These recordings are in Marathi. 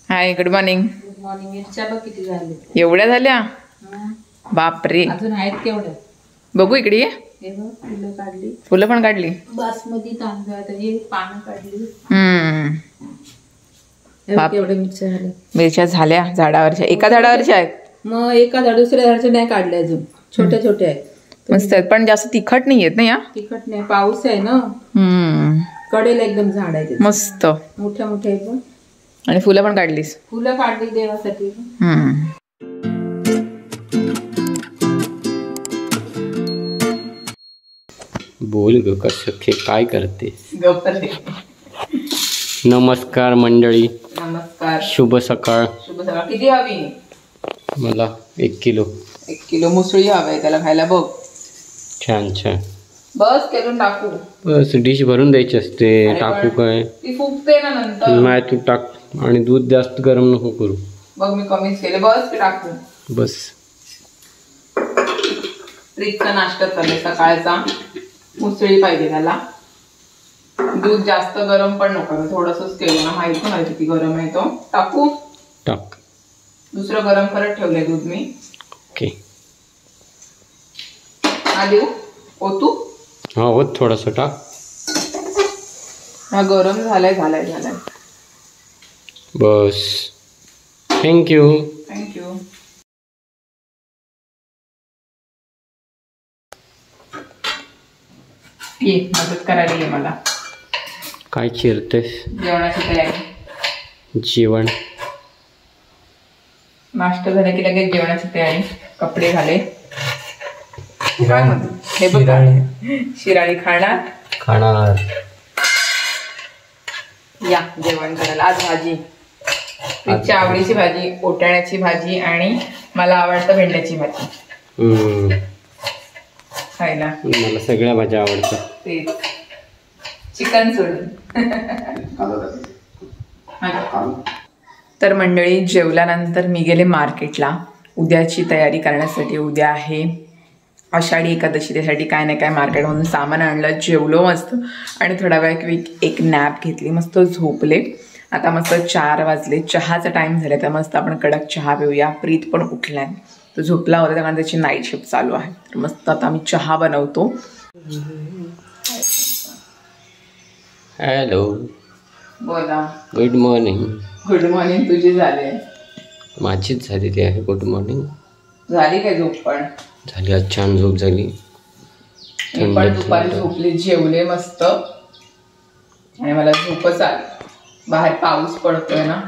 हाय, गुड मॉर्निंग. Good morning. मिरच्या बघ किती झाले. एवढ्या झाल्या? बापरे. अजून आहेत केवढ्या. बघू इकडे ये. हे बघ फुलं काढली. फुलं पण काढली. बासमती तांदूळ आता हे पानं काढली. केवढ्या मिरच्या झाल्या. मिरच्या झाल्या झाडावरच्या. एका झाडावरच्या आहेत. मग एका झाड दुसऱ्या झाडाच्या नाही काढल्या अजून. छोट्या छोट्या आहेत. मस्त आहेत पण जास्त तिखट नाही येत ना या. तिखट नाही, पाऊस आहे ना. कडेला एकदम झाड आहे. मस्त मोठ्या मोठ्या एकदम. आणि फुलं पण काढलीस. फुलं काढली देवासाठी. बोल ग कसं काय करते. नमस्कार मंडळी. नमस्कार. शुभ सकाळ. शुभ सकाळ. किती हवी? मला 1 किलो. 1 किलो मुसळी हवी त्याला खायला. बघ छान छान. बस केलून टाकू. बस डिश भरून द्यायची असते. टाकू काय ती फुगते ना नंतर. नाही तू टाक. आणि दूध जास्त गरम नको करू. बघ मी कमीच केले. बस ते टाकू. बस. ट्रीटचा नाश्ता चाललाय सकाळचा. मुसळी पाहिजे त्याला. दूध जास्त गरम पण नको. थोडंसंच केलं ना. माहिती नाही किती गरम आहे तो. टाकू. टाक. दुसरं गरम करत ठेवलंय दूध मी. ओके. हा देऊ ओतू. हा होत थोडंसं टाक. हा गरम झालाय झालाय झालाय. बस. थँक्यू. थँक्यू. ये मदत करायला ये मला. काय चिरतेस? जेवणाची तयारी. जेवण. नाश्ता झाला की लगेच जेवणाची तयारी. कपडे झाले. काय म्हणतो हे बघ. शिराळी खाणार. या जेवण करायला. आज भाजी. तिच्या आवडीची भाजी. ओटाण्याची भाजी आणि मला आवडतं भेंड्याची भाजी खायला. मला सगळ्या भाज्या आवडतात. तेच चिकन सोडून. तर मंडळी जेवल्यानंतर मी गेले मार्केटला उद्याची तयारी करण्यासाठी. उद्या आहे आषाढी एकादशी. त्यासाठी काय ना काय मार्केटमधून सामान आणलं. जेवलो मस्त आणि थोडा वेळ एक नॅप घेतली. मस्त झोपले. आता मस्त 4 वाजले. चहाचा टाइम झाला तर मस्त आपण कडक चहा पिऊया. प्रीत पण उठलाय. तो झोपला होता कारण त्याची नाईट शिफ्ट चालू आहे. तर मस्त आता मी चहा बनवतो. हॅलो. बोला. Good morning. Good morning. तुझी झाले? माझीच झालेली आहे गुड मॉर्निंग. झाली काय झोप पण? झाली. आज छान झोप झाली. मी पण दुपारी झोपले. जेवले मस्त आणि मला झोपच आली. बाहेर पाऊस पडतोय ना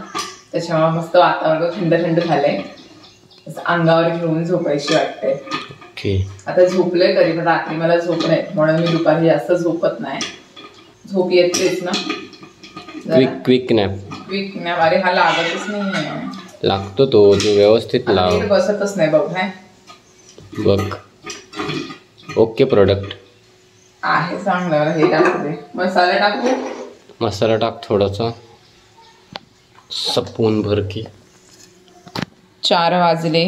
त्याच्यामुळे मस्त वातावरण थंड थंड झालंय. अंगावर घेऊन झोपायची वाटते. ओके. आता झोपलोय तरी पण रात्री मला झोप नाही म्हणून मी दुपारी जास्त झोपत नाही. झोप येतेच ना. Quick nap. Quick nap. अरे हा लागतच नाही. लागतो तो जो व्यवस्थित लाव. बसतच नाही बघ. बघ. ओके प्रोडक्ट आहे चांगलं. हे टाकू दे. मसाला टाकू. मसाला टाक थोडासा. स्पून भर की. 4 वाजले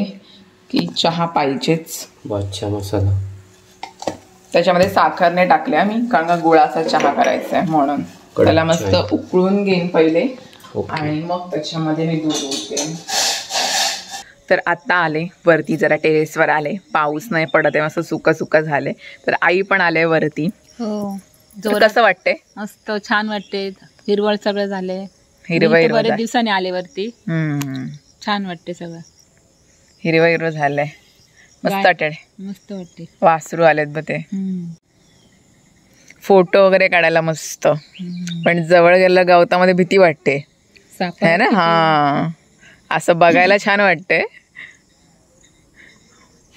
की चहा पाहिजेच. बादशा मसाला. त्याच्यामध्ये साखर नाही टाकल्या मी कारण का गुळाचा चहा करायचा आहे म्हणून. त्याला मस्त उकळून घेईन पहिले आणि मग त्याच्यामध्ये मी दूध ओतते. तर आता आले वरती. जरा टेरेसवर आले. पाऊस नाही पडत आहे. मस्त सुका सुका झाले. तर आई पण आले वरती. हो. कसं वाटते? मस्त छान वाटते. हिरवळ सगळं झालंय. हिरवळ बरेच दिवसांनी आले वरती. छान वाटते सगळं. हिरवं झालंय. मस्त वाटते. मस्त वाटते. वासरू आलेत बघ ते. फोटो वगैरे काढायला मस्त. पण जवळ गेलं गवतामध्ये भीती वाटते है ना. हा असं बघायला छान वाटते.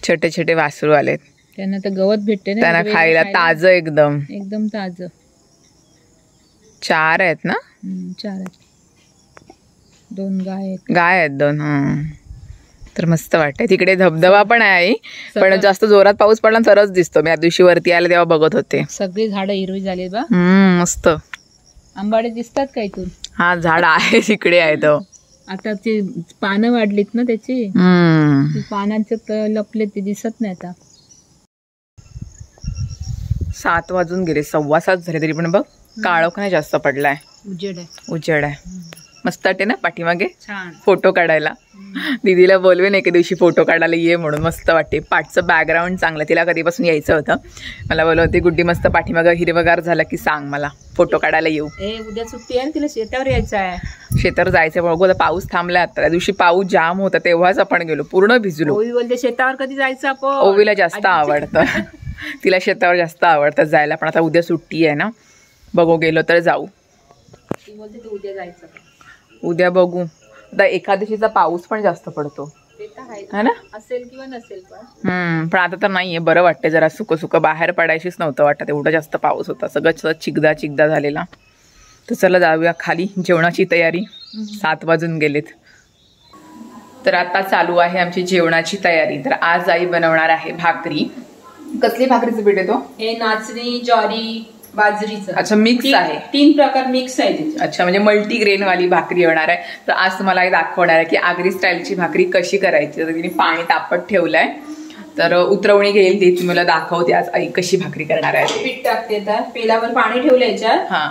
छोटे छोटे वासरू आलेत. त्यांना तर गवत भेटते ना. त्यांना खायला ताजं एकदम एकदम ताजं. 4 आहेत ना. 4 आहेत. 2 गाय आहेत. 2. तर मस्त वाटते. तिकडे धबधबा पण आहे पण जास्त जोरात पाऊस पडला तरच दिसतो. मी या दिवशी वरती आले तेव्हा बघत होते. सगळी झाडं हिरवी झाली बा. मस्त. आंबाडे दिसतात का इथून? हा झाड आहे तिकडे आहे तो. आता ते पानं वाढलीत ना त्याची. पानांचे लपले ते दिसत नाही आता. 7 वाजून गेले. 7:15 झाले तरी पण बघ काळोख नाही जास्त पडलाय. उजेड आहे. उजेड आहे. मस्त वाटते ना पाठीमागे छान. फोटो काढायला. दीदीला बोलवेन एके दिवशी फोटो काढायला ये म्हणून. मस्त वाटते. पाठचं बॅकग्राऊंड चांगलं. तिला कधीपासून यायचं होतं. मला बोलवते गुड्डी मस्त पाठीमागं हिरवगार झालं की सांग मला फोटो काढायला येऊ. उद्या सुट्टी आहे, तिला शेतावर यायचं आहे. शेतावर जायचं बघू. आता पाऊस थांबलाय. आता त्या दिवशी पाऊस जाम होता तेव्हाच आपण गेलो, पूर्ण भिजलो. ओवी बोलते शेतावर कधी जायचं आपण. ओवीला जास्त आवडतं. तिला शेतावर जास्त आवडतं जायला. पण आता उद्या सुट्टी आहे ना, बघू गेलो तर जाऊ. ती बोलते तू उद्या जायचं. उद्या बघू. आता एकादशीचा पाऊस पण जास्त पडतो ते तर आहे है ना. असेल किंवा नसेल पण पण आता तर नाहीये. बरं वाटते जरा. सुकं सुकं बाहेर पडायचीच नव्हतं वाटत, एवढा जास्त पाऊस होता. सगळं चिकदा चिकदा झालेला. तर चला जाऊया खाली. जेवणाची तयारी. 7 वाजून गेलेत. तर आता चालू आहे आमची जेवणाची तयारी. तर आज आई बनवणार आहे भाकरी. कसली भाकरीचं पीठ येतो? हे नाचणी, ज्वारी, बाजरीचं. अच्छा, मिक्स आहे. 3 प्रकार मिक्स आहे त्याचे. अच्छा, म्हणजे मल्टीग्रेन वाली भाकरी होणार आहे. तर आज तुम्हाला हे दाखवणार आहे की आगरी स्टाईलची भाकरी कशी करायची. तर तिने पाणी तापत ठेवलंय. तर उतरवणी घेईल ती तुम्हाला दाखवते आज आई कशी भाकरी करणार आहे. पीठ टाकते. तर पेलावर पाणी ठेवलं याच्यात. हा,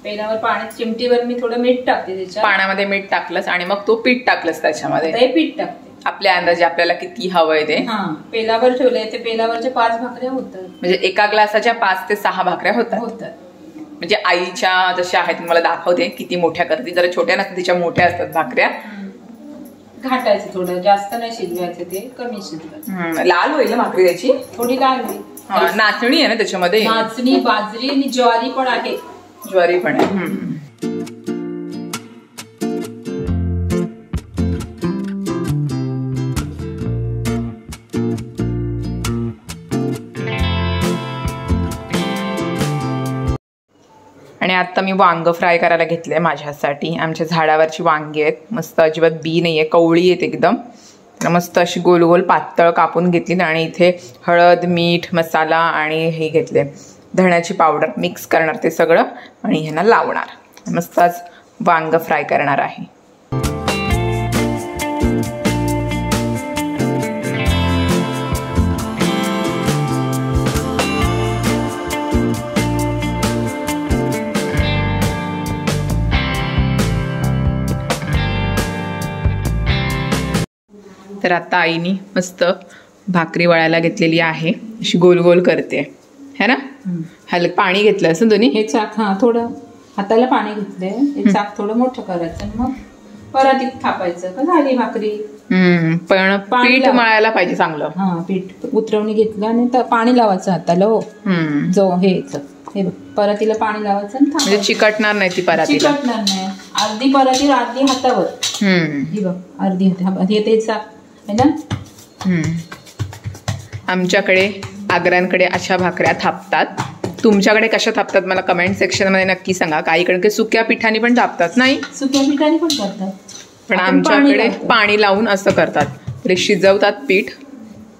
पेलावर पाणी चिमटीवर मी थोडं मीठ टाकते त्याच्यात. पाण्यामध्ये मीठ टाकलंस आणि मग तो पीठ टाकलंस त्याच्यामध्ये. हे पीठ टाकते आपल्या अंदाजे आपल्याला किती हवंय ते. हा, पेलावर ठेवलंय. ते पेलावरच्या 5 भाकऱ्या होतात. म्हणजे एका ग्लासाच्या 5 ते 6 भाकऱ्या होतात. म्हणजे आईच्या जशा आहेत मला दाखवते किती मोठ्या करते. जरा छोट्या नसतात, तिच्या मोठ्या असतात भाकऱ्या. घाटायचं थोडं, जास्त नाही शिजवायचं, ते कमी शिजवायचं. लाल होईल ना भाकरी त्याची. थोडी लाल होईल. नाचणी आहे ना त्याच्यामध्ये. नाचणी, बाजरी आणि ज्वारी पण आहे. ज्वारी पण आहे. आणि आता मी वांग फ्राय करायला घेतलंय माझ्यासाठी. आमच्या झाडावरची वांगी आहेत. मस्त, अजिबात बी नाहीये, कवळी आहेत एकदम. तर मस्त अशी गोल गोल पातळ कापून घेतली. आणि इथे हळद, मीठ, मसाला आणि हे घेतले धण्याची पावडर. मिक्स करणार ते सगळं आणि ह्यांना लावणार. मस्त आज वांग फ्राय करणार आहे. तर आता आईनी मस्त भाकरी वळायला घेतलेली आहे. अशी गोल गोल करते है ना. हलक पाणी घेतलं असं दोन्ही. हे चाक थोडं हाताला पाणी घेतलंय. हे चाक थोडं मोठं करायचं, मग परत थापायचं का झाली भाकरी. पण पीठ मळायला पाहिजे चांगलं. पीठ उतरवणी घेतलं आणि पाणी लावायचं हाताला. हो, जो हे परतीला पाणी लावायचं. म्हणजे चिकटणार नाही ती परातीला. चिकटणार नाही. अर्धी पराती, अर्धी हातावर. ही बघ, अर्धी हात. हे ते चाक आहे ना. आमच्याकडे आग्र्यांकडे अशा भाकऱ्या थापतात. तुमच्याकडे कशा थापतात मला कमेंट सेक्शन मध्ये नक्की सांगा. काहीकडे सुक्या पिठाने पण थापतात. नाही, सुक्या पिठाने पण करतात, पण आमच्याकडे पाणी लावून असं करतात. ते शिजवतात पीठ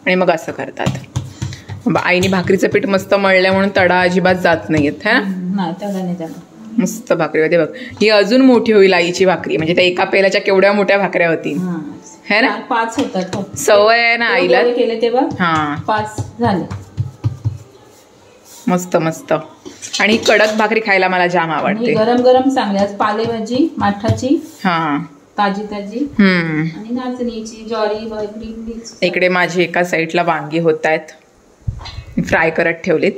आणि मग असं करतात. आईने भाकरीचं पीठ मस्त मळलं म्हणून तडा अजिबात जात नाहीयेत है ना. तडा नाही जाणार. मस्त भाकरी होते बघ. ही अजून मोठी होईल आईची भाकरी. म्हणजे त्या एका पेलाच्या केवढ्या मोठ्या भाकऱ्या होती है ना. 5 होतात. सवय आहे ना आईला. केले तेव्हा. 5 झाले. मस्त मस्त. आणि कडक भाकरी खायला मला जाम आवडते. गरम गरम चांगली. आज पालेभाजी माठाची ताजी ताजी आणि नाचणीची, ज्वारी, बाजरी. इकडे माझी एका साईडला वांगी होत आहेत. फ्राय करत ठेवलेत.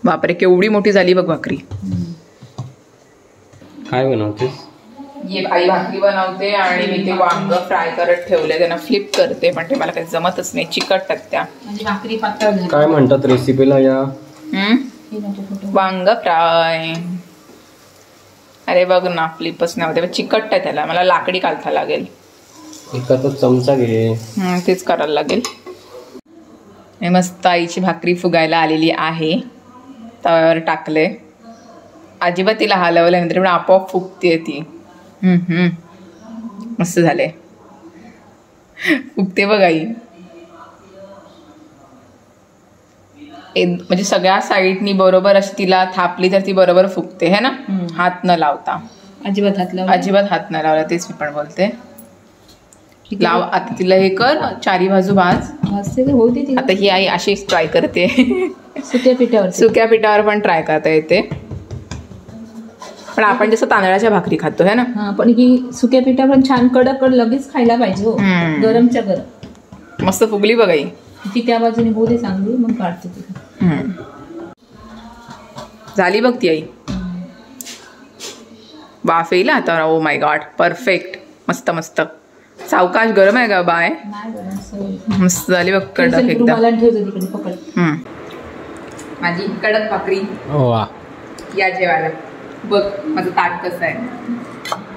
बापरे, केवढी मोठी झाली बघ भाकरी. काय बनवतेस? ये आई भाकरी बनवते आणि मी ते वांग फ्राय करत ठेवले. त्यांना फ्लिप करते, पण ते मला काही जमतच नाही, चिकटतात त्या. भाकरी पातळ. काय म्हणतात रेसिपीला या? वांग फ्राय. अरे बघ ना, फ्लिपच नाही होते, चिकटत आहे त्याला. मला लाकडी कालथा लागेल. एका चमचा घे. तेच करायला लागेल. मस्त आईची भाकरी फुगायला आलेली आहे. तव्यावर टाकले. अजिबात तिला हलवल्यानंतर पण आपोआप फुगते ती. मस्त झाले. फुगते बघ आई. म्हणजे सगळ्या साईडनी बरोबर अशी तिला थापली तर ती बरोबर फुगते है ना. हात न लावता. अजिबात हात न लावला. तेच मी पण बोलते. लाव आता तिला हे कर. 4 बाजू भाज. आता ही आई अशीच ट्राय करते. सुक्या पिठावर पण ट्राय करता येते. पण आपण जसं तांदळाच्या भाकरी खातो है ना. हा, पण ही सुक्या पिठा पण छान कडक लगेच खायला पाहिजे हो. गरमच्या गरम मस्त फुगली बघाई. ती त्या बाजूने बोलते चांगली, मग काढते ती. झाली बघ ती आई. वाफ येईल आता. Oh my God, perfect. मस्त मस्त. सावकाश गरम आहे का बाय. मस्त झाली बघ कडक एकदम. माझी कडक भाकरी वा. या जेवायला. बघ माझं ताट कसं आहे.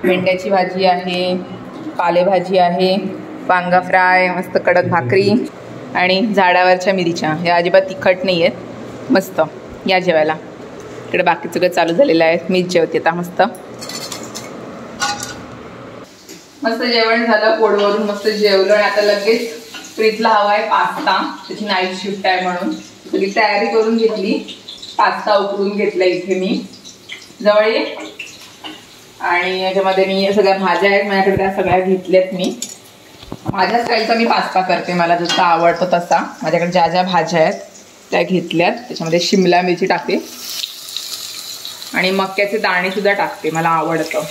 भेंड्याची भाजी आहे, पालेभाजी आहे, वांगा फ्राय, मस्त कडक भाकरी आणि झाडावरच्या मिरच्या. या अजिबात तिखट नाही आहेत. मस्त या जेवायला. इकडे बाकी सगळं चालू झालेलं आहे. मीच जेवते आता. मस्त मस्त जेवण झालं. पोटभरून मस्त जेवलो आणि आता लगेच प्रीतला हवा आहे पास्ता. त्याची नाईट शिफ्ट आहे म्हणून सगळी तयारी करून घेतली. पास्ता उकडून घेतला इथे मी. जवळ ये. आणि याच्यामध्ये मी सगळ्या भाज्या आहेत माझ्याकडे, त्या सगळ्या घेतल्यात मी. माझ्या स्टाईलचा मी पास्ता करते, मला जसं आवडतो तसा. माझ्याकडे ज्या ज्या भाज्या आहेत त्या घेतल्यात. त्याच्यामध्ये शिमला मिरची टाकते आणि मक्याचे दाणे सुद्धा टाकते, मला आवडतं.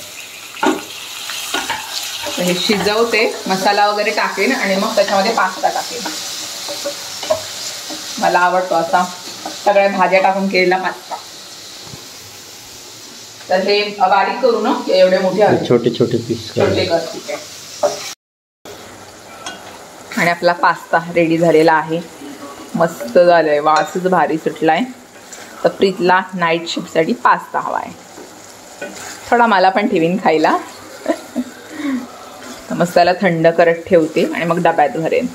हे शिजवते, मसाला वगैरे टाकेन आणि मग त्याच्यामध्ये पास्ता टाकेन. मला आवडतो असा सगळ्या भाज्या टाकून केलेला पास्ता. तर हे बारीक करू ना, एवढे मोठे छोटे छोटे पीस छोटे कर. ठीक आहे. आणि आपला पास्ता रेडी झालेला आहे. मस्त झालंय, वासच भारी सुटलाय. तर प्रीतला नाईट शिफ्टसाठी पास्ता हवा आहे. थोडा मला पण ठेवीन खायला. तर मस्त त्याला थंड करत ठेवते आणि मग डब्यात भरेन.